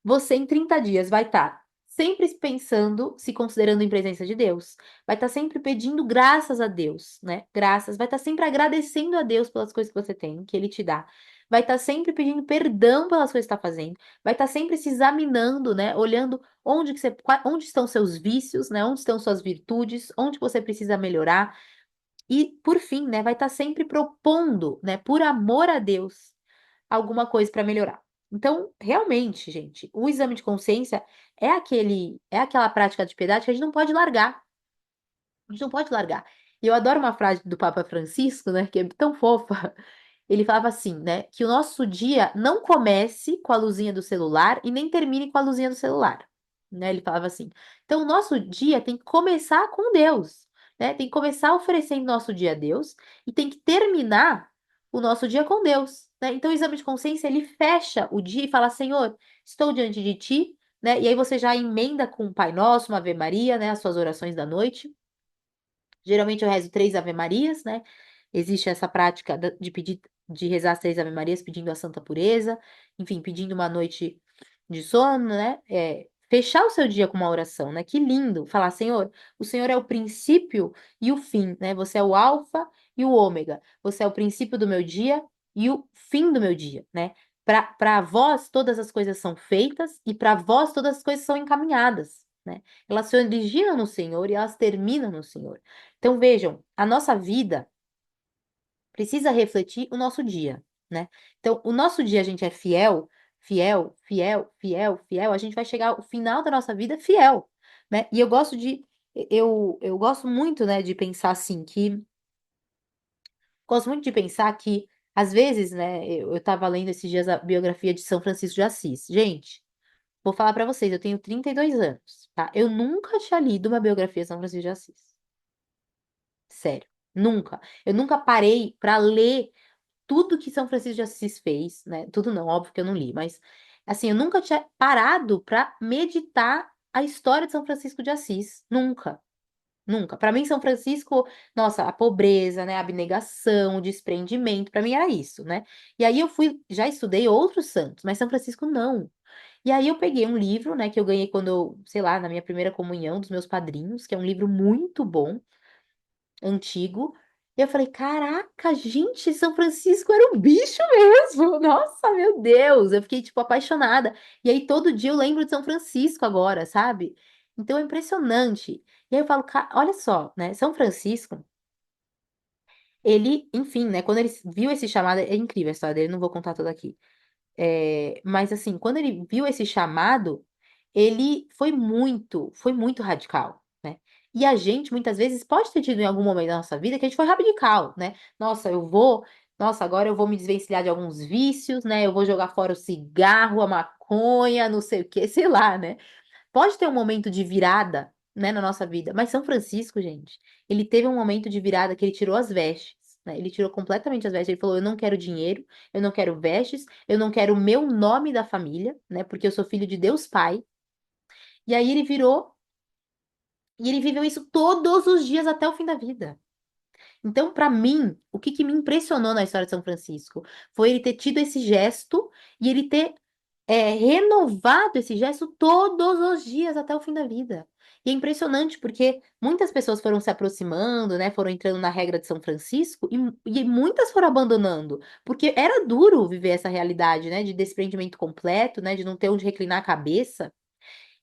você em 30 dias vai estar sempre pensando, se considerando em presença de Deus. Vai estar sempre pedindo graças a Deus, né? Graças. Vai estar sempre agradecendo a Deus pelas coisas que você tem, que Ele te dá. Vai estar sempre pedindo perdão pelas coisas que está fazendo. Vai estar sempre se examinando, né? Olhando onde estão seus vícios, né? Onde estão suas virtudes, onde você precisa melhorar. E, por fim, né? Vai estar sempre propondo, né? Por amor a Deus alguma coisa para melhorar. Então, realmente, gente, o exame de consciência é aquela prática de piedade que a gente não pode largar. A gente não pode largar. E eu adoro uma frase do Papa Francisco, né, que é tão fofa. Ele falava assim, né, que o nosso dia não comece com a luzinha do celular e nem termine com a luzinha do celular, né? Ele falava assim. Então, o nosso dia tem que começar com Deus, né? Tem que começar oferecendo nosso dia a Deus e tem que terminar o nosso dia com Deus, né? Então, o exame de consciência, ele fecha o dia e fala, Senhor, estou diante de ti, né? E aí você já emenda com um Pai Nosso, uma Ave Maria, né? As suas orações da noite. Geralmente eu rezo 3 Ave Marias, né? Existe essa prática de pedir, de rezar as 3 Ave Marias, pedindo a santa pureza, enfim, pedindo uma noite de sono, né? Fechar o seu dia com uma oração, né? Que lindo! Falar, Senhor, o Senhor é o princípio e o fim, né? Você é o alfa e o ômega. Você é o princípio do meu dia e o fim do meu dia, né? Para vós, todas as coisas são feitas e para vós, todas as coisas são encaminhadas, né? Elas se originam no Senhor e elas terminam no Senhor. Então, vejam, a nossa vida precisa refletir o nosso dia, né? Então, o nosso dia a gente é fiel, fiel, fiel, fiel, fiel, a gente vai chegar ao final da nossa vida fiel, né? E eu gosto muito, né, de pensar assim, gosto muito de pensar que, às vezes, né, eu tava lendo esses dias a biografia de São Francisco de Assis. Gente, vou falar pra vocês, eu tenho 32 anos, tá? Eu nunca tinha lido uma biografia de São Francisco de Assis. Sério, nunca. Eu nunca parei pra ler tudo que São Francisco de Assis fez, né? Tudo não, óbvio que eu não li, mas assim, eu nunca tinha parado para meditar a história de São Francisco de Assis, nunca. Nunca. Para mim, São Francisco, nossa, a pobreza, né, a abnegação, o desprendimento, para mim era isso, né? E aí eu fui, já estudei outros santos, mas São Francisco não. E aí eu peguei um livro, né, que eu ganhei quando eu, sei lá, na minha primeira comunhão dos meus padrinhos, que é um livro muito bom, antigo. E eu falei, caraca, gente, São Francisco era um bicho mesmo. Nossa, meu Deus. Eu fiquei, tipo, apaixonada. E aí, todo dia eu lembro de São Francisco agora, sabe? Então, é impressionante. E aí eu falo, olha só, né? São Francisco, ele, enfim, né? Quando ele viu esse chamado, é incrível a história dele, não vou contar toda aqui. Mas assim, quando ele viu esse chamado, ele foi muito radical, né? E a gente, muitas vezes, pode ter tido em algum momento da nossa vida que a gente foi radical, né? Nossa, agora eu vou me desvencilhar de alguns vícios, né? Eu vou jogar fora o cigarro, a maconha, não sei o quê, sei lá, né? Pode ter um momento de virada, né, na nossa vida, mas São Francisco, gente, ele teve um momento de virada que ele tirou as vestes, né? Ele tirou completamente as vestes. Ele falou: Eu não quero dinheiro, eu não quero vestes, eu não quero o meu nome da família, né? Porque eu sou filho de Deus Pai. E aí ele virou, e ele viveu isso todos os dias até o fim da vida. Então, para mim, o que que me impressionou na história de São Francisco foi ele ter tido esse gesto e ele ter renovado esse gesto todos os dias até o fim da vida. E é impressionante porque muitas pessoas foram se aproximando, né? Foram entrando na regra de São Francisco e muitas foram abandonando, porque era duro viver essa realidade, né? De desprendimento completo, né? De não ter onde reclinar a cabeça.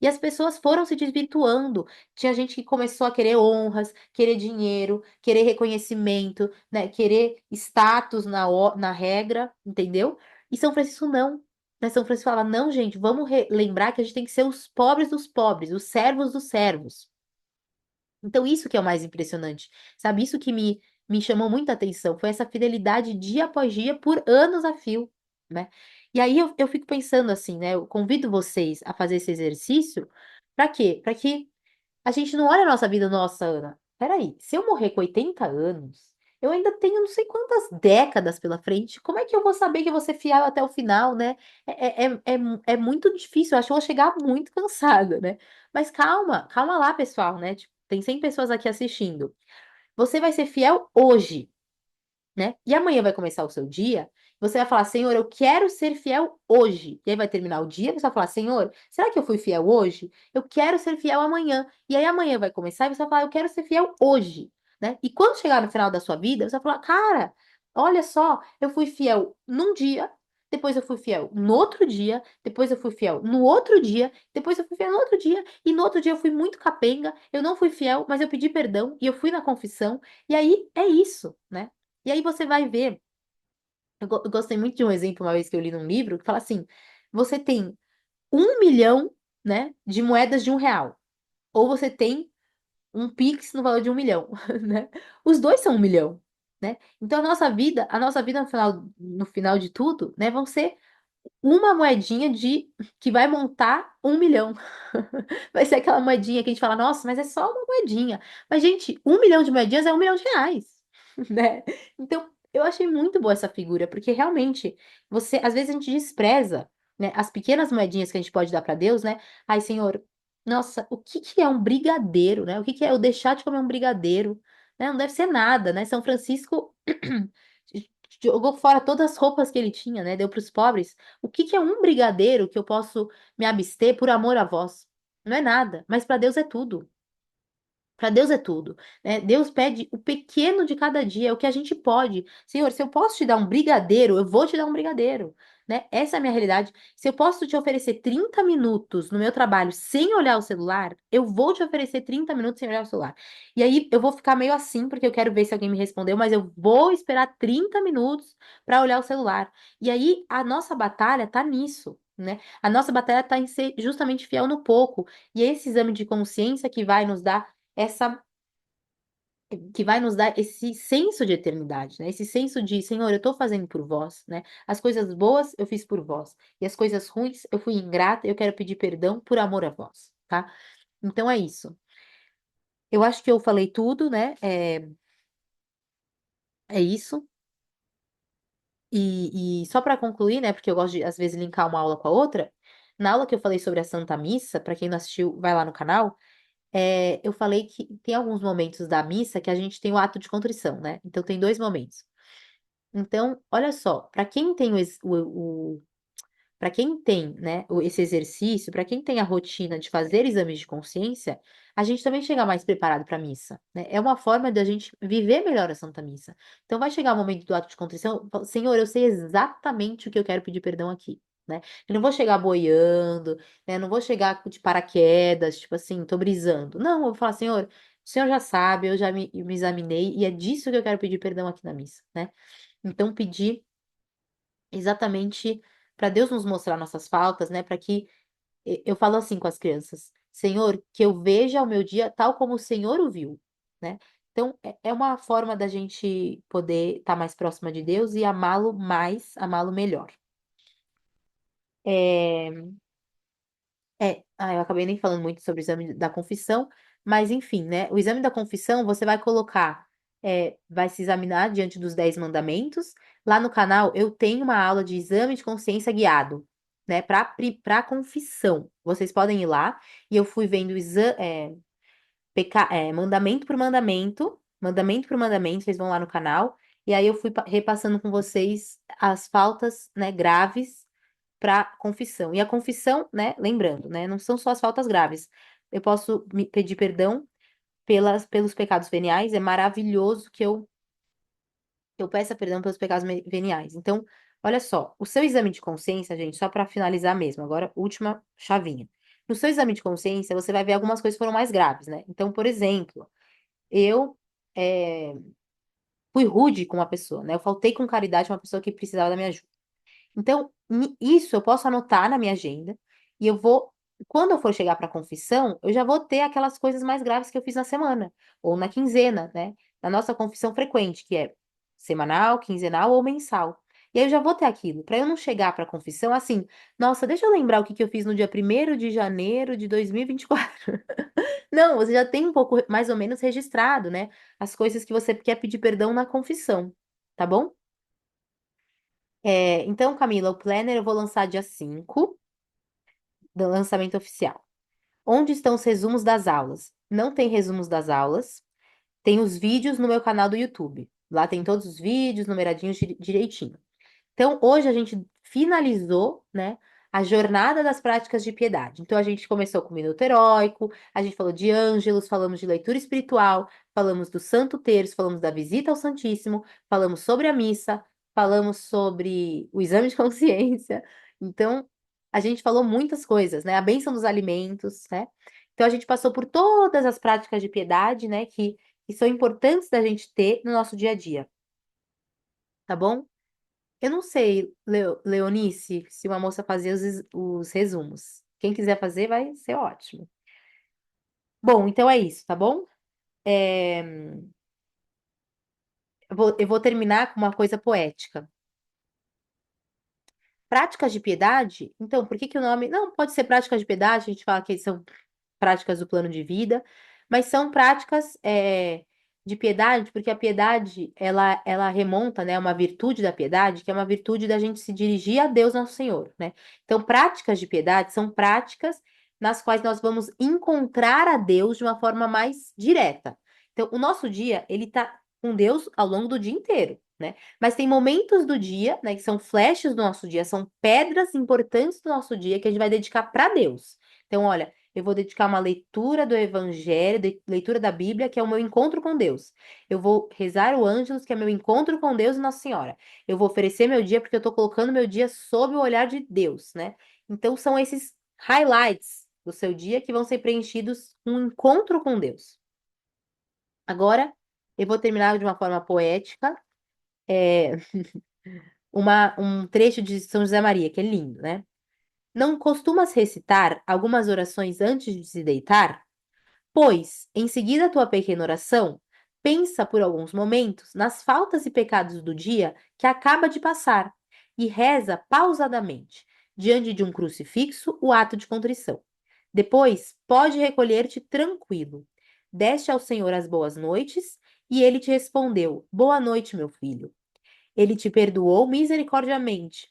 E as pessoas foram se desvirtuando. Tinha gente que começou a querer honras, querer dinheiro, querer reconhecimento, né? Querer status na regra, entendeu? E São Francisco não. Né? São Francisco fala, não, gente, vamos lembrar que a gente tem que ser os pobres dos pobres, os servos dos servos. Então, isso que é o mais impressionante, sabe? Isso que me chamou muita atenção, foi essa fidelidade dia após dia por anos a fio, né? E aí eu fico pensando assim, né? Eu convido vocês a fazer esse exercício, para quê? Para que a gente não olhe a nossa vida, nossa, Ana, peraí, se eu morrer com 80 anos, eu ainda tenho não sei quantas décadas pela frente, como é que eu vou saber que eu vou ser fiel até o final, né? É muito difícil, eu acho que eu vou chegar muito cansada, né? Mas calma, calma lá, pessoal, né? Tipo, tem 100 pessoas aqui assistindo. Você vai ser fiel hoje, né? E amanhã vai começar o seu dia, você vai falar, Senhor, eu quero ser fiel hoje. E aí vai terminar o dia, você vai falar, Senhor, será que eu fui fiel hoje? Eu quero ser fiel amanhã. E aí amanhã vai começar e você vai falar, eu quero ser fiel hoje, né? E quando chegar no final da sua vida, você vai falar, cara, olha só, eu fui fiel num dia, depois eu fui fiel no outro dia, depois eu fui fiel no outro dia, depois eu fui fiel no outro dia, e no outro dia eu fui muito capenga, eu não fui fiel, mas eu pedi perdão e eu fui na confissão. E aí é isso, né? E aí você vai ver. Eu gostei muito de um exemplo uma vez que eu li num livro que fala assim: você tem 1 milhão, né, de moedas de R$ 1, ou você tem um Pix no valor de 1 milhão, né? Os dois são 1 milhão, né? Então a nossa vida no final de tudo, né, vão ser uma moedinha de que vai montar 1 milhão. Vai ser aquela moedinha que a gente fala, nossa, mas é só uma moedinha. Mas, gente, 1 milhão de moedinhas é 1 milhão de reais, né? Então Eu achei muito boa essa figura, porque realmente, às vezes a gente despreza, né, as pequenas moedinhas que a gente pode dar para Deus, né? Ai, Senhor, nossa, o que que é um brigadeiro, né? O que que é eu deixar de comer um brigadeiro, né? Não deve ser nada, né? São Francisco jogou fora todas as roupas que ele tinha, né? Deu para os pobres. O que que é um brigadeiro que eu posso me abster por amor a vós? Não é nada, mas para Deus é tudo. Para Deus é tudo, né? Deus pede o pequeno de cada dia, é o que a gente pode. Senhor, se eu posso te dar um brigadeiro, eu vou te dar um brigadeiro, né? Essa é a minha realidade. Se eu posso te oferecer 30 minutos no meu trabalho sem olhar o celular, eu vou te oferecer 30 minutos sem olhar o celular. E aí eu vou ficar meio assim, porque eu quero ver se alguém me respondeu, mas eu vou esperar 30 minutos para olhar o celular. E aí a nossa batalha tá nisso. Né? A nossa batalha está em ser justamente fiel no pouco. E é esse exame de consciência que vai nos dar essa que vai nos dar esse senso de eternidade, né? Esse senso de, Senhor, eu estou fazendo por vós, né? As coisas boas eu fiz por vós, e as coisas ruins eu fui ingrata, eu quero pedir perdão por amor a vós, tá? Então é isso. Eu acho que eu falei tudo, né? É isso. E só para concluir, né? Porque eu gosto de, às vezes, linkar uma aula com a outra. Na aula que eu falei sobre a Santa Missa, para quem não assistiu, vai lá no canal. Eu falei que tem alguns momentos da missa que a gente tem o ato de contrição, né? Então tem dois momentos. Então, olha só, para quem tem para quem tem, né, esse exercício, para quem tem a rotina de fazer exames de consciência, a gente também chega mais preparado para a missa, né? É uma forma de a gente viver melhor a Santa Missa. Então, vai chegar o momento do ato de contrição, Senhor, eu sei exatamente o que eu quero pedir perdão aqui, né? Eu não vou chegar boiando, né? Eu não vou chegar de paraquedas, tipo assim, tô brisando. Não, eu vou falar, Senhor, o Senhor já sabe, eu já me examinei e é disso que eu quero pedir perdão aqui na missa, né? Então, pedir exatamente para Deus nos mostrar nossas faltas, né? Para que eu falo assim com as crianças: Senhor, que eu veja o meu dia tal como o Senhor o viu, né? Então, é uma forma da gente poder estar mais próxima de Deus e amá-lo mais, amá-lo melhor. É, eu acabei nem falando muito sobre o exame da confissão, mas enfim, né? O exame da confissão você vai colocar, vai se examinar diante dos 10 mandamentos. Lá no canal eu tenho uma aula de exame de consciência guiado, né? Para confissão. Vocês podem ir lá e eu fui vendo mandamento por mandamento, vocês vão lá no canal, e aí eu fui repassando com vocês as faltas, né, graves para confissão. E a confissão, né, lembrando, né, não são só as faltas graves. Eu posso me pedir perdão pelos pecados veniais, é maravilhoso que eu peça perdão pelos pecados veniais. Então, olha só, o seu exame de consciência, gente, só para finalizar mesmo, agora, última chavinha. No seu exame de consciência, você vai ver algumas coisas que foram mais graves, né? Então, por exemplo, eu eh, fui rude com uma pessoa, né? Eu faltei com caridade a uma pessoa que precisava da minha ajuda. Então, isso eu posso anotar na minha agenda e eu vou, quando eu for chegar para a confissão, eu já vou ter aquelas coisas mais graves que eu fiz na semana ou na quinzena, né? Na nossa confissão frequente, que é semanal, quinzenal ou mensal. E aí eu já vou ter aquilo, para eu não chegar para a confissão assim, nossa, deixa eu lembrar o que que eu fiz no dia 1º de janeiro de 2024. Não, você já tem um pouco mais ou menos registrado, né? As coisas que você quer pedir perdão na confissão, tá bom? Então, Camila, o planner eu vou lançar dia 5 do lançamento oficial. Onde estão os resumos das aulas? Não tem resumos das aulas, tem os vídeos no meu canal do YouTube. Lá tem todos os vídeos numeradinhos direitinho. Então, hoje a gente finalizou, né, a jornada das práticas de piedade. Então, a gente começou com o minuto heróico, a gente falou de ângelos, falamos de leitura espiritual, falamos do Santo Terço, falamos da visita ao Santíssimo, falamos sobre a missa, falamos sobre o exame de consciência. Então, a gente falou muitas coisas, né? A bênção dos alimentos, né? Então, a gente passou por todas as práticas de piedade, né, que são importantes da gente ter no nosso dia a dia, tá bom? Eu não sei, Leonice, se uma moça fazer os resumos. Quem quiser fazer vai ser ótimo. Bom, então é isso, tá bom? É, eu vou terminar com uma coisa poética. Práticas de piedade? Então, por que que o nome. Não, pode ser práticas de piedade, a gente fala que são práticas do plano de vida, mas são práticas de piedade, porque a piedade, ela remonta, né, uma virtude da piedade, que é uma virtude da gente se dirigir a Deus nosso Senhor, né? Então, práticas de piedade são práticas nas quais nós vamos encontrar a Deus de uma forma mais direta. Então, o nosso dia, ele tá com Deus ao longo do dia inteiro, né? Mas tem momentos do dia, né, que são flashes do nosso dia, são pedras importantes do nosso dia que a gente vai dedicar para Deus. Então, olha, eu vou dedicar uma leitura do Evangelho, leitura da Bíblia, que é o meu encontro com Deus. Eu vou rezar o Ângelus, que é meu encontro com Deus e Nossa Senhora. Eu vou oferecer meu dia, porque eu estou colocando meu dia sob o olhar de Deus, né? Então, são esses highlights do seu dia que vão ser preenchidos com um encontro com Deus. Agora, eu vou terminar de uma forma poética, é, um trecho de São José Maria, que é lindo, né? Não costumas recitar algumas orações antes de se deitar? Pois, em seguida à tua pequena oração, pensa por alguns momentos nas faltas e pecados do dia que acaba de passar e reza pausadamente, diante de um crucifixo, o ato de contrição. Depois, pode recolher-te tranquilo. Deste ao Senhor as boas noites e ele te respondeu: Boa noite, meu filho. Ele te perdoou misericordiosamente,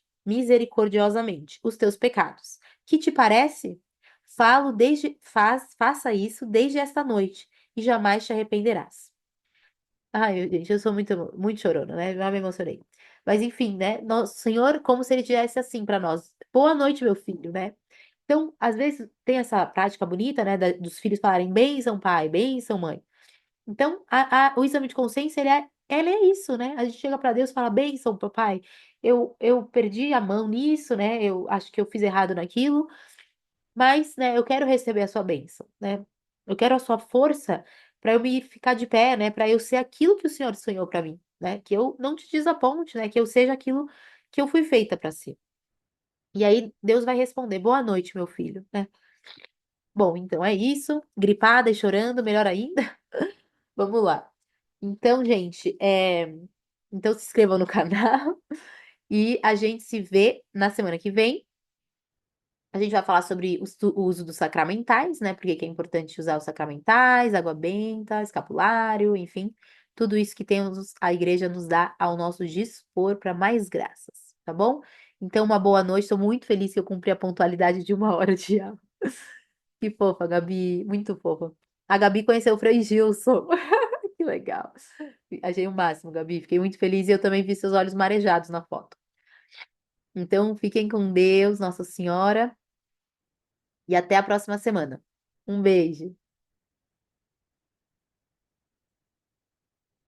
os teus pecados. Que te parece? Faça isso desde esta noite e jamais te arrependerás. Ai, gente, eu sou muito, muito chorona, né? Já me emocionei. Mas enfim, né? Nosso Senhor, como se ele tivesse assim para nós. Boa noite, meu filho, né? Então, às vezes tem essa prática bonita, né, dos filhos falarem bênção, pai, bênção, mãe. Então, o exame de consciência, ele é isso, né? A gente chega para Deus e fala, bênção, papai, eu perdi a mão nisso, né? Eu acho que eu fiz errado naquilo, mas, né, eu quero receber a sua bênção, né? Eu quero a sua força para eu me ficar de pé, né? Para eu ser aquilo que o Senhor sonhou para mim, né? Que eu não te desaponte, né? Que eu seja aquilo que eu fui feita para ser. E aí Deus vai responder, boa noite, meu filho, né? Bom, então é isso. Gripada e chorando, melhor ainda. Vamos lá. Então, gente, então se inscrevam no canal e a gente se vê na semana que vem. A gente vai falar sobre o uso dos sacramentais, né? Porque que é importante usar os sacramentais, água benta, escapulário, enfim, tudo isso que a igreja nos dá ao nosso dispor para mais graças, tá bom? Então, uma boa noite. Estou muito feliz que eu cumpri a pontualidade de 1 hora de aula. Que fofa, Gabi, muito fofa. A Gabi conheceu o Frei Gilson. Que legal. Achei o máximo, Gabi. Fiquei muito feliz e eu também vi seus olhos marejados na foto. Então, fiquem com Deus, Nossa Senhora, e até a próxima semana. Um beijo.